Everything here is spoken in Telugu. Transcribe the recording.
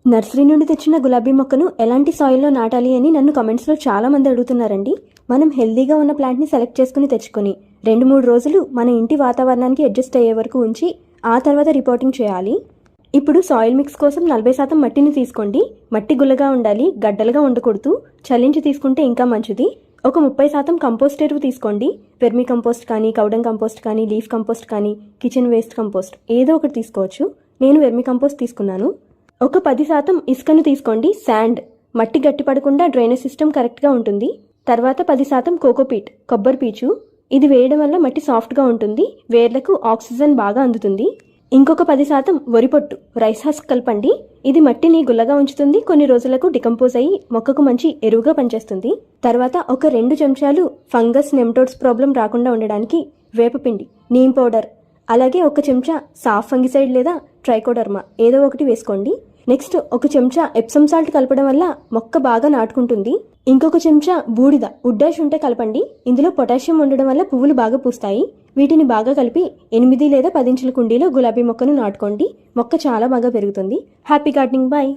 నర్సరీ నుండి తెచ్చిన గులాబీ మొక్కను ఎలాంటి సాయిల్లో నాటాలి అని నన్ను కమెంట్స్లో చాలా మంది అడుగుతున్నారండి. మనం హెల్దీగా ఉన్న ప్లాంట్ని సెలెక్ట్ చేసుకుని తెచ్చుకొని 2-3 రోజులు మన ఇంటి వాతావరణానికి అడ్జస్ట్ అయ్యే వరకు ఉంచి ఆ తర్వాత రిపోర్టింగ్ చేయాలి. ఇప్పుడు సాయిల్ మిక్స్ కోసం 40% మట్టిని తీసుకోండి. మట్టి గుల్లగా ఉండాలి, గడ్డలుగా ఉండకూడదు. చల్లించి తీసుకుంటే ఇంకా మంచిది. ఒక 30% కంపోస్ట్ ఎరువు తీసుకోండి. వెర్మి కంపోస్ట్ కానీ, కౌడంగ్ కంపోస్ట్ కానీ, లీఫ్ కంపోస్ట్ కానీ, కిచెన్ వేస్ట్ కంపోస్ట్ ఏదో ఒకటి తీసుకోవచ్చు. నేను వెర్మి కంపోస్ట్ తీసుకున్నాను. ఒక 10% ఇసుకను తీసుకోండి. శాండ్, మట్టి గట్టిపడకుండా డ్రైనేజ్ సిస్టమ్ కరెక్ట్గా ఉంటుంది. తర్వాత 10% కోకోపీట్, కొబ్బరి పీచు. ఇది వేయడం వల్ల మట్టి సాఫ్ట్గా ఉంటుంది, వేర్లకు ఆక్సిజన్ బాగా అందుతుంది. ఇంకొక 10% వరిపొట్టు, రైస్ హస్క్ కలపండి. ఇది మట్టిని గుల్లగా ఉంచుతుంది, కొన్ని రోజులకు డికంపోజ్ అయ్యి మొక్కకు మంచి ఎరువుగా పనిచేస్తుంది. తర్వాత ఒక 2 చెంచాలు ఫంగస్, నెమ్టోడ్స్ ప్రాబ్లం రాకుండా ఉండడానికి వేపపిండి, నీమ్ పౌడర్, అలాగే 1 చెంచా సాఫ్ ఫంగిసైడ్ లేదా ట్రైకోడర్మా ఏదో ఒకటి వేసుకోండి. నెక్స్ట్ 1 చెంచా ఎప్సమ్ సాల్ట్ కలపడం వల్ల మొక్క బాగా నాటుకుంటుంది. ఇంకొక చెంచా బూడిద, వుడ్ యాష్ ఉంటే కలపండి. ఇందులో పొటాషియం ఉండడం వల్ల పువ్వులు బాగా పూస్తాయి. వీటిని బాగా కలిపి 8 లేదా 10 ఇంచుల కుండీలో గులాబీ మొక్కను నాటుకోండి. మొక్క చాలా బాగా పెరుగుతుంది. Happy gardening. బాయ్.